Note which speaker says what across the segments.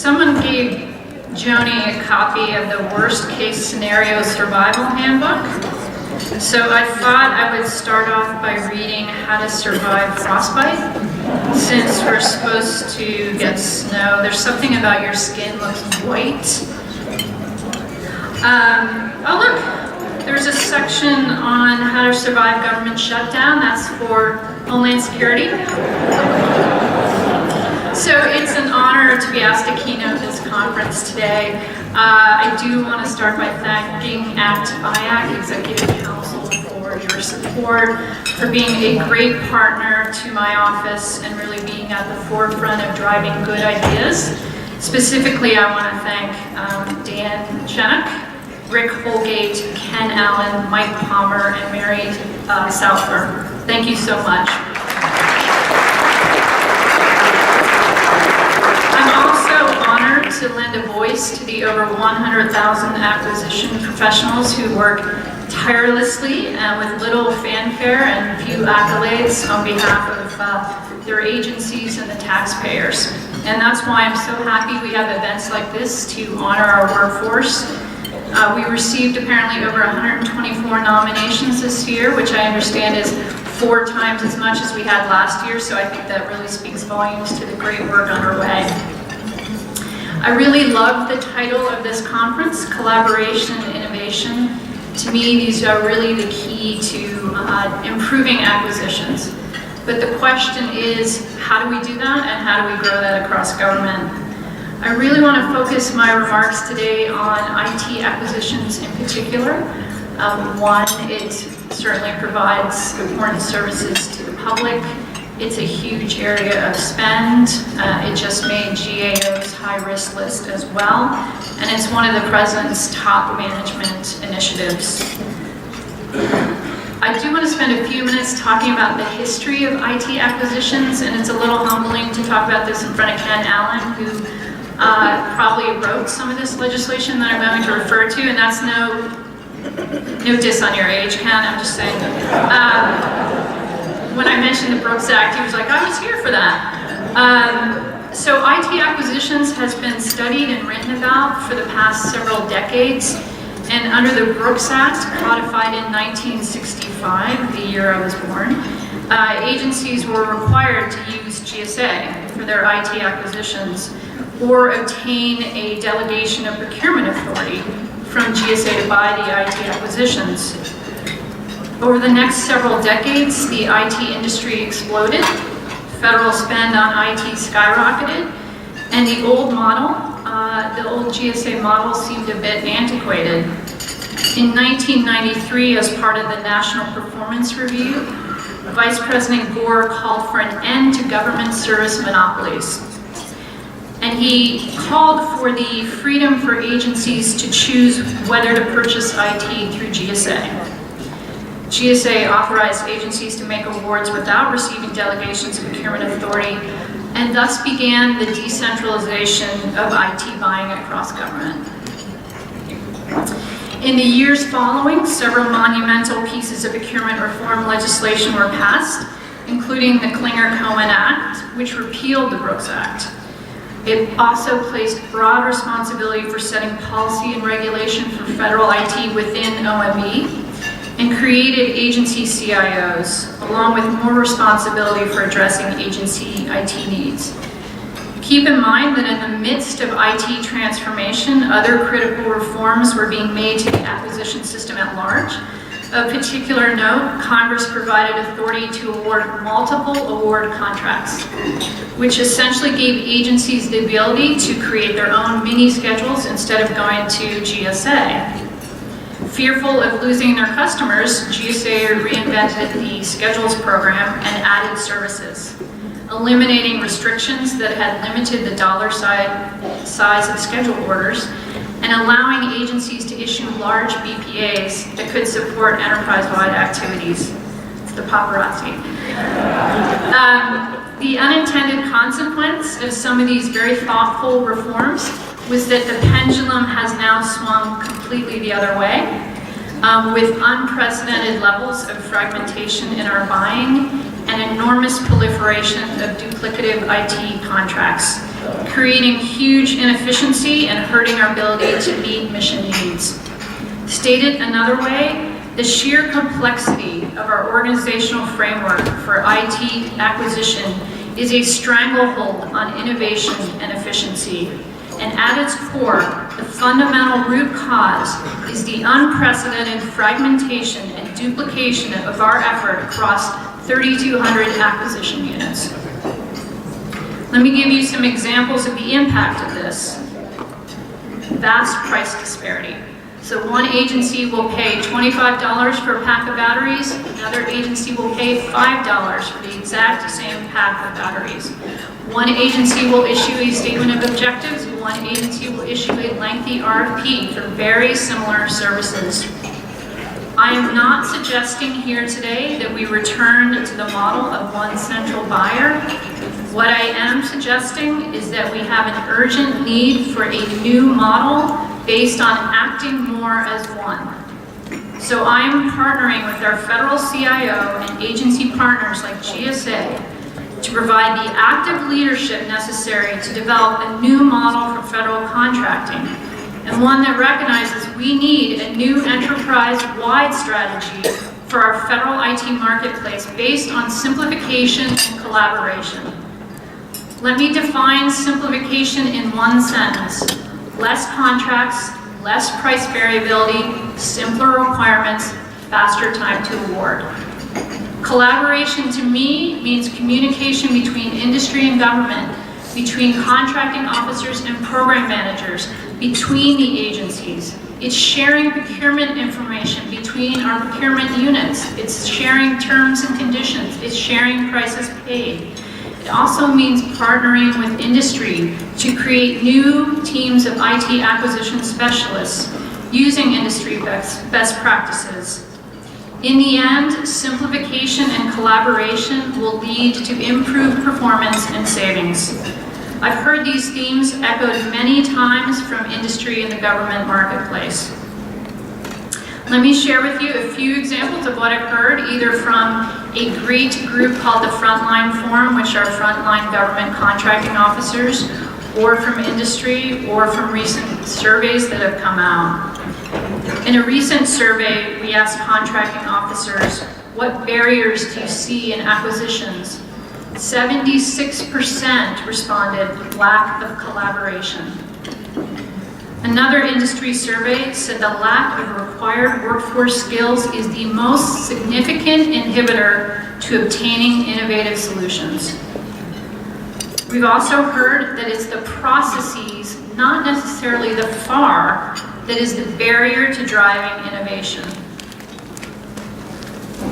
Speaker 1: Someone gave Joni a copy of the worst case scenario survival handbook. So I thought I would start off by reading How to Survive Frostbite. Since we're supposed to get snow, there's something about your skin looks white. Oh look, there's a section on how to survive government shutdown. That's for Homeland Security. So it's an honor to be asked to keynote this conference today. I do want to start by thanking ACT IAC Executive Council for your support, for being a great partner to my office and really being at the forefront of driving good ideas. Specifically, I want to thank Dan Chenook, Rick Holgate, Ken Allen, Mike Palmer, and Mary Southburn. Thank you so much. I'm also honored to lend a voice to the over 100,000 acquisition professionals who work tirelessly and with little fanfare and few accolades on behalf of their agencies and the taxpayers. And that's why I'm so happy we have events like this to honor our workforce. We received apparently over 124 nominations this year, which I understand is 4 times as much as we had last year, so I think that really speaks volumes to the great work underway. I really love the title of this conference, Collaboration and Innovation. To me, these are really the key to improving acquisitions. But the question is, how do we do that and how do we grow that across government? I really want to focus my remarks today on IT acquisitions in particular. One, it certainly provides important services to the public. It's a huge area of spend. It just made GAO's high-risk list as well, and it's one of the President's top management initiatives. I do want to spend a few minutes talking about the history of IT acquisitions, and it's a little humbling to talk about this in front of Ken Allen, who probably wrote some of this legislation that I'm going to refer to, and that's no diss on your age, Ken, I'm just saying. When I mentioned the Brooks Act, he was like, I was here for that. So IT acquisitions has been studied and written about for the past several decades, and under the Brooks Act, codified in 1965, the year I was born, agencies were required to use GSA for their IT acquisitions, or obtain a delegation of procurement authority from GSA to buy the IT acquisitions. Over the next several decades, the IT industry exploded, federal spend on IT skyrocketed, and the old model, the old GSA model seemed a bit antiquated. In 1993, as part of the National Performance Review, Vice President Gore called for an end to government service monopolies. And he called for the freedom for agencies to choose whether to purchase IT through GSA. GSA authorized agencies to make awards without receiving delegations of procurement authority, and thus began the decentralization of IT buying across government. In the years following, several monumental pieces of procurement reform legislation were passed, including the Clinger-Cohen Act, which repealed the Brooks Act. It also placed broad responsibility for setting policy and regulation for federal IT within OMB, and created agency CIOs, along with more responsibility for addressing agency IT needs. Keep in mind that in the midst of IT transformation, other critical reforms were being made to the acquisition system at large. Of particular note, Congress provided authority to award multiple award contracts, which essentially gave agencies the ability to create their own mini schedules instead of going to GSA. Fearful of losing their customers, GSA reinvented the schedules program and added services, eliminating restrictions that had limited the dollar size of schedule orders, and allowing agencies to issue large BPAs that could support enterprise-wide activities. It's the paparazzi. The unintended consequence of some of these very thoughtful reforms was that the pendulum has now swung completely the other way, with unprecedented levels of fragmentation in our buying and enormous proliferation of duplicative IT contracts, creating huge inefficiency and hurting our ability to meet mission needs. Stated another way, the sheer complexity of our organizational framework for IT acquisition is a stranglehold on innovation and efficiency. And at its core, the fundamental root cause is the unprecedented fragmentation and duplication of our effort across 3,200 acquisition units. Let me give you some examples of the impact of this. Vast price disparity. So one agency will pay $25 for a pack of batteries, another agency will pay $5 for the exact same pack of batteries. One agency will issue a statement of objectives, one agency will issue a lengthy RFP for very similar services. I am not suggesting here today that we return to the model of one central buyer. What I am suggesting is that we have an urgent need for a new model based on acting more as one. So I'm partnering with our federal CIO and agency partners like GSA to provide the active leadership necessary to develop a new model for federal contracting, and one that recognizes we need a new enterprise-wide strategy for our federal IT marketplace based on simplification and collaboration. Let me define simplification in one sentence. Less contracts, less price variability, simpler requirements, faster time to award. Collaboration to me means communication between industry and government, between contracting officers and program managers, between the agencies. It's sharing procurement information between our procurement units. It's sharing terms and conditions. It's sharing prices paid. It also means partnering with industry to create new teams of IT acquisition specialists using industry best practices. In the end, simplification and collaboration will lead to improved performance and savings. I've heard these themes echoed many times from industry and the government marketplace. Let me share with you a few examples of what I've heard, either from a great group called the Frontline Forum, which are frontline government contracting officers, or from industry, or from recent surveys that have come out. In a recent survey, we asked contracting officers, what barriers do you see in acquisitions? 76% responded, lack of collaboration. Another industry survey said the lack of required workforce skills is the most significant inhibitor to obtaining innovative solutions. We've also heard that it's the processes, not necessarily the FAR, that is the barrier to driving innovation.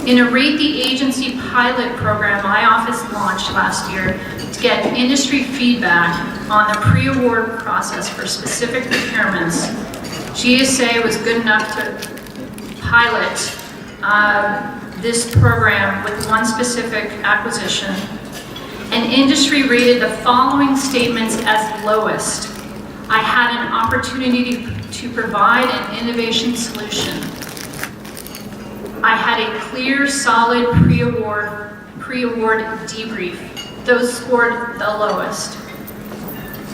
Speaker 1: In a Rate the Agency pilot program my office launched last year to get industry feedback on the pre-award process for specific procurements, GSA was good enough to pilot this program with one specific acquisition, and industry rated the following statements as lowest. I had an opportunity to provide an innovation solution. I had a clear, solid pre-award debrief. Those scored the lowest.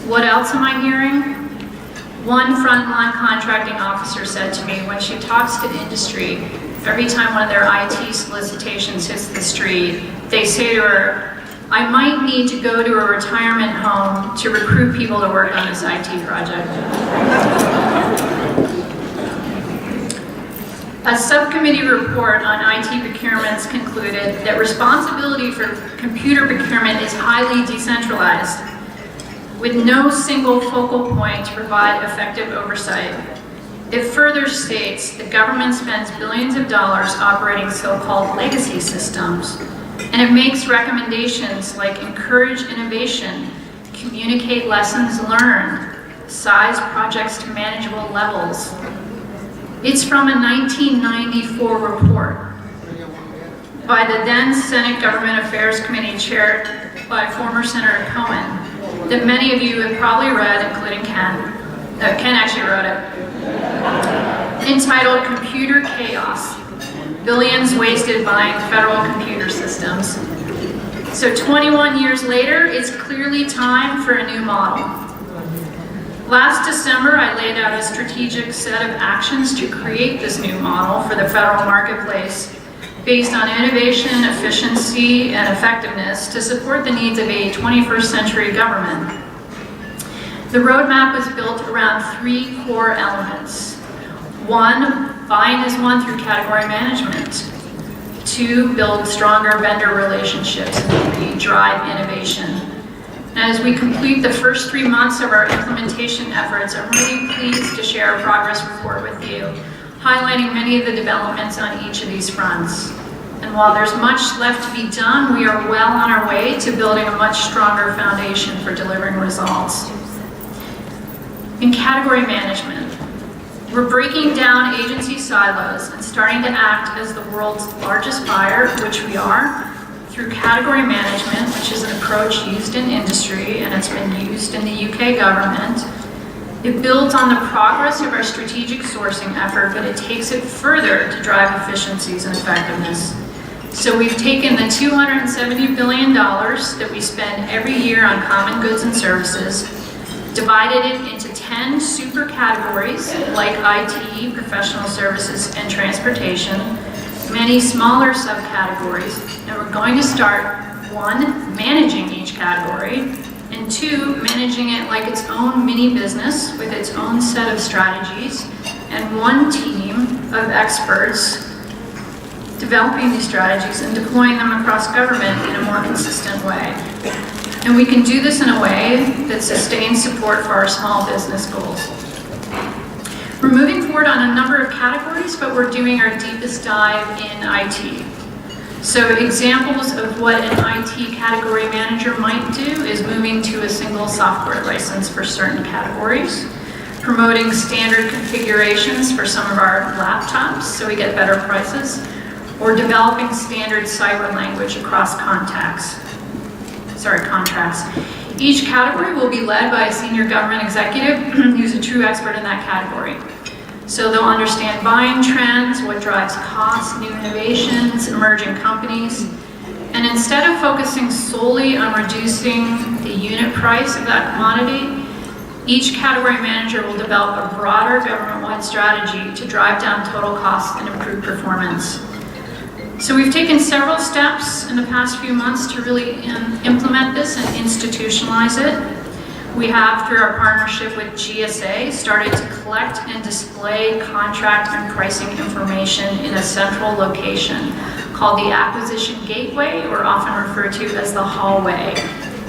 Speaker 1: What else am I hearing? One frontline contracting officer said to me when she talks to industry, every time one of their IT solicitations hits the street, they say to her, I might need to go to a retirement home to recruit people to work on this IT project. A subcommittee report on IT procurements concluded that responsibility for computer procurement is highly decentralized, with no single focal point to provide effective oversight. It further states the government spends billions of dollars operating so-called legacy systems, and it makes recommendations like encourage innovation, communicate lessons learned, size projects to manageable levels. It's from a 1994 report by the then Senate Government Affairs Committee chaired by former Senator Cohen that many of you have probably read, including Ken. Ken actually wrote it. Entitled Computer Chaos, Billions Wasted Buying Federal Computer Systems. So 21 years later, it's clearly time for a new model. Last December, I laid out a strategic set of actions to create this new model for the federal marketplace based on innovation, efficiency, and effectiveness to support the needs of a 21st century government. The roadmap was built around 3 core elements. 1, buying as one through category management. 2, build stronger vendor relationships. And 3, drive innovation. And as we complete the first 3 months of our implementation efforts, I'm really pleased to share a progress report with you, highlighting many of the developments on each of these fronts. And while there's much left to be done, we are well on our way to building a much stronger foundation for delivering results. In category management, we're breaking down agency silos and starting to act as the world's largest buyer, which we are, through category management, which is an approach used in industry and it's been used in the UK government. It builds on the progress of our strategic sourcing effort, but it takes it further to drive efficiencies and effectiveness. So we've taken the $270 billion that we spend every year on common goods and services, divided it into 10 super categories like IT, professional services, and transportation, many smaller subcategories, and we're going to start 1, managing each category, and 2, managing it like its own mini business with its own set of strategies, and 1 team of experts developing these strategies and deploying them across government in a more consistent way. And we can do this in a way that sustains support for our small business goals. We're moving forward on a number of categories, but we're doing our deepest dive in IT. So examples of what an IT category manager might do is moving to a single software license for certain categories, promoting standard configurations for some of our laptops so we get better prices, or developing standard cyber language across contracts. Each category will be led by a senior government executive who's a true expert in that category. So they'll understand buying trends, what drives costs, new innovations, emerging companies. And instead of focusing solely on reducing the unit price of that commodity, each category manager will develop a broader government-wide strategy to drive down total costs and improve performance. So we've taken several steps in the past few months to really implement this and institutionalize it. We have, through our partnership with GSA, started to collect and display contract and pricing information in a central location called the Acquisition Gateway, or often referred to as the hallway.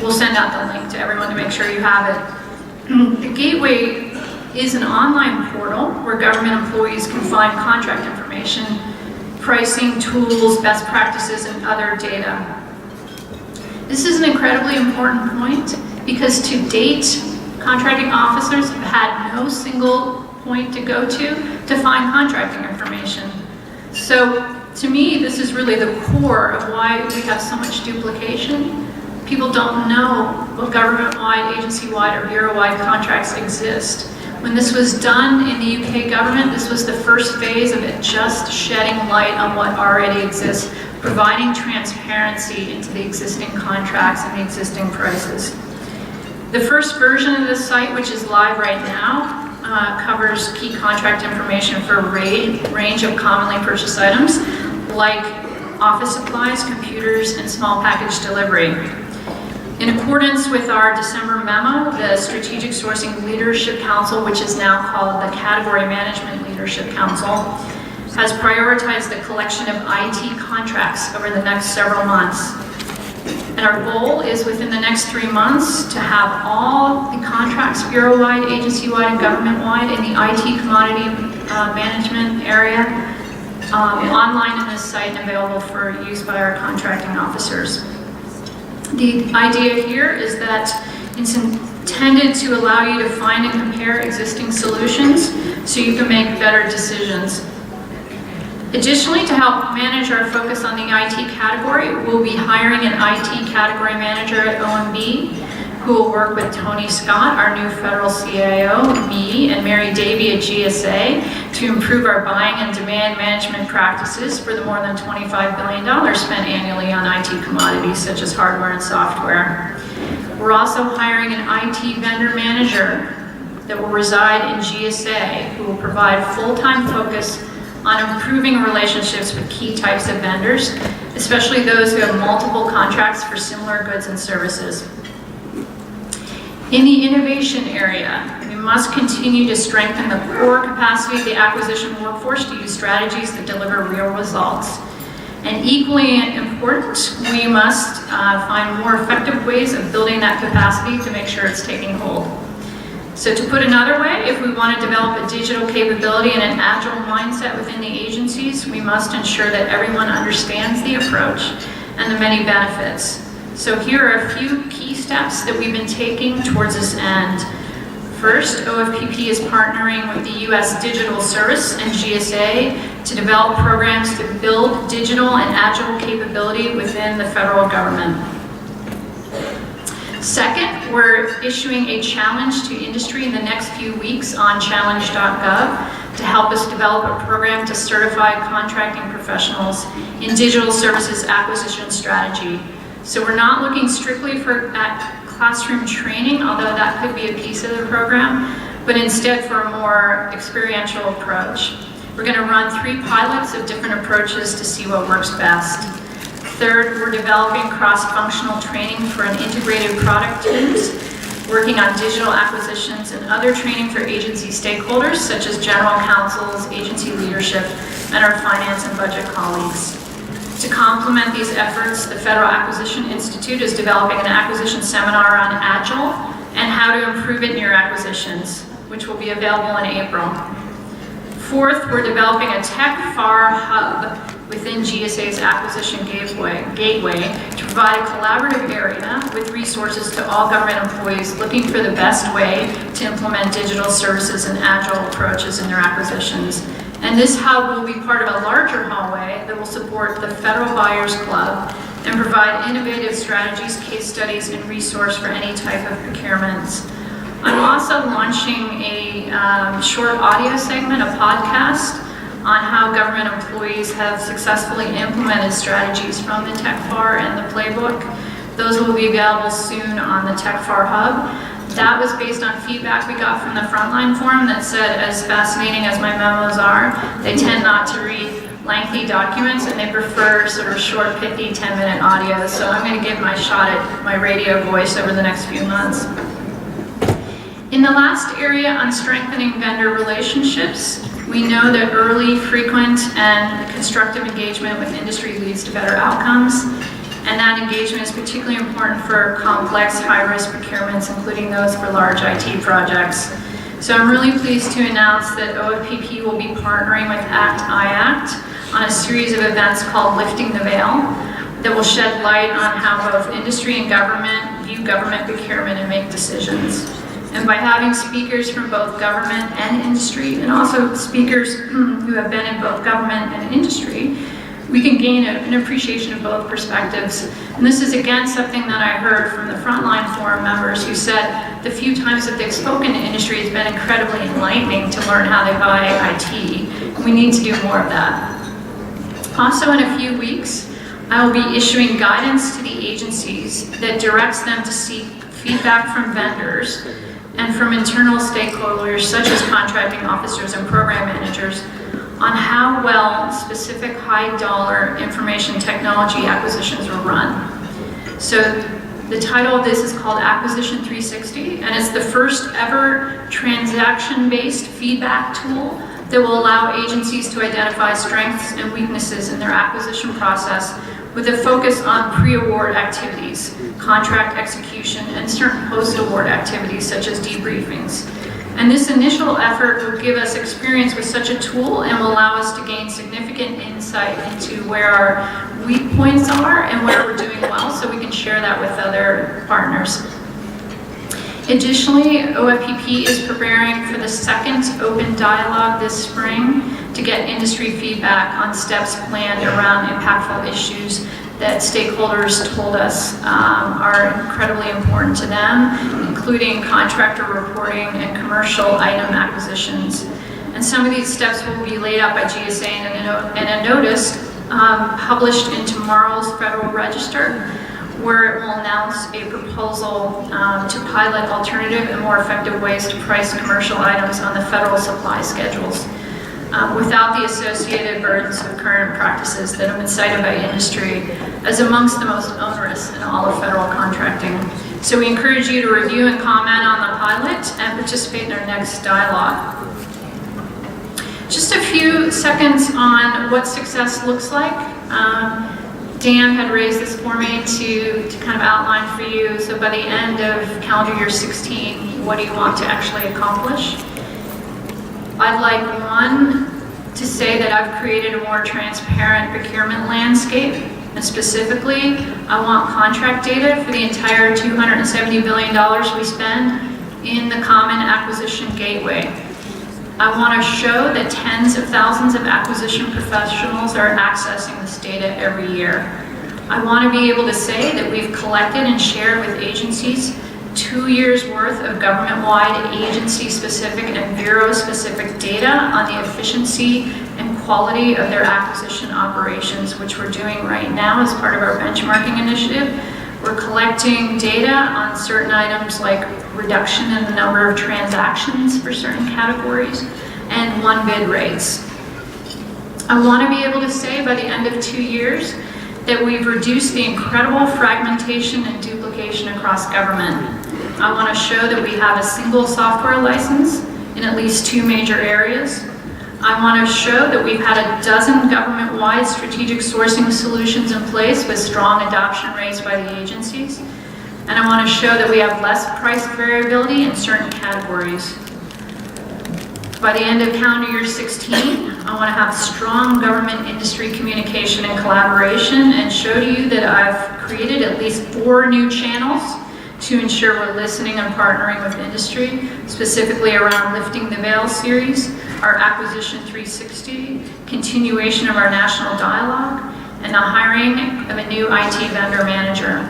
Speaker 1: We'll send out the link to everyone to make sure you have it. The Gateway is an online portal where government employees can find contract information, pricing, tools, best practices, and other data. This is an incredibly important point because to date, contracting officers have had no single point to go to find contracting information. So to me, this is really the core of why we have so much duplication. People don't know what government-wide, agency-wide, or bureau-wide contracts exist. When this was done in the UK government, this was the first phase of it just shedding light on what already exists, providing transparency into the existing contracts and the existing prices. The first version of this site, which is live right now, covers key contract information for a range of commonly purchased items, like office supplies, computers, and small package delivery. In accordance with our December memo, the Strategic Sourcing Leadership Council, which is now called the Category Management Leadership Council, has prioritized the collection of IT contracts over the next several months. And our goal is within the next 3 months to have all the contracts, bureau-wide, agency-wide, and government-wide in the IT commodity management area online in this site and available for use by our contracting officers. The idea here is that it's intended to allow you to find and compare existing solutions so you can make better decisions. Additionally, to help manage our focus on the IT category, we'll be hiring an IT category manager at OMB who will work with Tony Scott, our new federal CIO, me, and Mary Davey at GSA to improve our buying and demand management practices for the more than $25 billion spent annually on IT commodities such as hardware and software. We're also hiring an IT vendor manager that will reside in GSA, who will provide full-time focus on improving relationships with key types of vendors, especially those who have multiple contracts for similar goods and services. In the innovation area, we must continue to strengthen the core capacity of the acquisition workforce to use strategies that deliver real results. And equally important, we must find more effective ways of building that capacity to make sure it's taking hold. So to put another way, if we want to develop a digital capability and an agile mindset within the agencies, we must ensure that everyone understands the approach and the many benefits. So here are a few key steps that we've been taking towards this end. First, OFPP is partnering with the U.S. Digital Service and GSA to develop programs to build digital and agile capability within the federal government. Second, we're issuing a challenge to industry in the next few weeks on challenge.gov to help us develop a program to certify contracting professionals in digital services acquisition strategy. So we're not looking strictly at classroom training, although that could be a piece of the program, but instead for a more experiential approach. We're going to run 3 pilots of different approaches to see what works best. Third, we're developing cross-functional training for an integrated product teams, working on digital acquisitions and other training for agency stakeholders, such as general counsels, agency leadership, and our finance and budget colleagues. To complement these efforts, the Federal Acquisition Institute is developing an acquisition seminar on Agile and how to improve it in your acquisitions, which will be available in April. Fourth, we're developing a TechFAR hub within GSA's acquisition gateway to provide a collaborative area with resources to all government employees looking for the best way to implement digital services and agile approaches in their acquisitions. And this hub will be part of a larger hallway that will support the Federal Buyers Club and provide innovative strategies, case studies, and resource for any type of procurements. I'm also launching a short audio segment, a podcast, on how government employees have successfully implemented strategies from the TechFAR and the playbook. Those will be available soon on the TechFAR hub. That was based on feedback we got from the Frontline Forum that said, as fascinating as my memos are, they tend not to read lengthy documents and they prefer sort of short, pithy, 10-minute audios. So I'm going to give my shot at my radio voice over the next few months. In the last area on strengthening vendor relationships, we know that early, frequent, and constructive engagement with industry leads to better outcomes. And that engagement is particularly important for complex, high-risk procurements, including those for large IT projects. So I'm really pleased to announce that OFPP will be partnering with ACT-IACT on a series of events called Lifting the Veil that will shed light on how both industry and government view government procurement and make decisions. And by having speakers from both government and industry, and also speakers who have been in both government and industry, we can gain an appreciation of both perspectives. And this is again something that I heard from the Frontline Forum members who said the few times that they've spoken to industry has been incredibly enlightening to learn how they buy IT. We need to do more of that. Also in a few weeks, I will be issuing guidance to the agencies that directs them to seek feedback from vendors and from internal stakeholders such as contracting officers and program managers on how well specific high-dollar information technology acquisitions are run. So the title of this is called Acquisition 360, and it's the first ever transaction-based feedback tool that will allow agencies to identify strengths and weaknesses in their acquisition process with a focus on pre-award activities, contract execution, and certain post-award activities such as debriefings. And this initial effort will give us experience with such a tool and will allow us to gain significant insight into where our weak points are and where we're doing well, so we can share that with other partners. Additionally, OFPP is preparing for the second open dialogue this spring to get industry feedback on steps planned around impactful issues that stakeholders told us are incredibly important to them, including contractor reporting and commercial item acquisitions. And some of these steps will be laid out by GSA in a notice published in tomorrow's Federal Register, where it will announce a proposal to pilot alternative and more effective ways to price commercial items on the federal supply schedules without the associated burdens of current practices that have been cited by industry as amongst the most onerous in all of federal contracting. So we encourage you to review and comment on the pilot and participate in our next dialogue. Just a few seconds on what success looks like. Dan had raised this for me to kind of outline for you. So by the end of calendar year 16, what do you want to actually accomplish? I'd like, one, to say that I've created a more transparent procurement landscape. And specifically, I want contract data for the entire $270 billion we spend in the Common Acquisition Gateway. I want to show that tens of thousands of acquisition professionals are accessing this data every year. I want to be able to say that we've collected and shared with agencies 2 years worth of government-wide agency-specific and bureau-specific data on the efficiency and quality of their acquisition operations, which we're doing right now as part of our benchmarking initiative. We're collecting data on certain items like reduction in the number of transactions for certain categories and one bid rates. I want to be able to say by the end of 2 years that we've reduced the incredible fragmentation and duplication across government. I want to show that we have a single software license in at least 2 major areas. I want to show that we've had a dozen government-wide strategic sourcing solutions in place with strong adoption rates by the agencies. And I want to show that we have less price variability in certain categories. By the end of calendar year 16, I want to have strong government industry communication and collaboration and show to you that I've created at least 4 new channels to ensure we're listening and partnering with industry, specifically around Lifting the Veil series, our Acquisition 360, continuation of our national dialogue, and the hiring of a new IT vendor manager.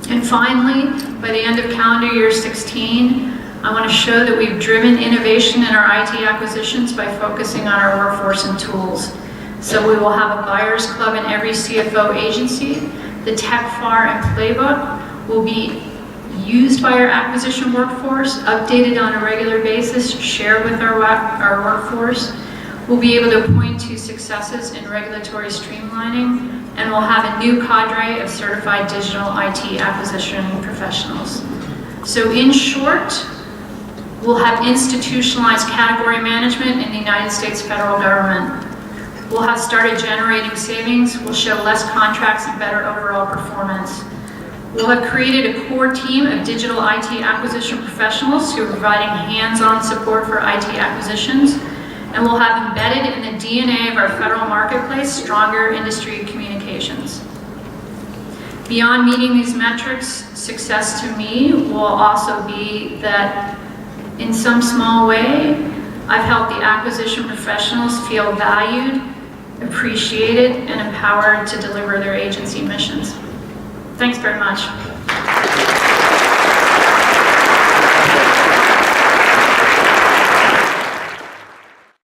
Speaker 1: And finally, by the end of calendar year 16, I want to show that we've driven innovation in our IT acquisitions by focusing on our workforce and tools. So we will have a buyer's club in every CFO agency. The TechFAR and Playbook will be used by our acquisition workforce, updated on a regular basis, shared with our workforce. We'll be able to point to successes in regulatory streamlining, and we'll have a new cadre of certified digital IT acquisition professionals. So in short, we'll have institutionalized category management in the United States federal government. We'll have started generating savings. We'll show less contracts and better overall performance. We'll have created a core team of digital IT acquisition professionals who are providing hands-on support for IT acquisitions. And we'll have embedded in the DNA of our federal marketplace stronger industry communications. Beyond meeting these metrics, success to me will also be that in some small way, I've helped the acquisition professionals feel valued, appreciated, and empowered to deliver their agency missions. Thanks very much.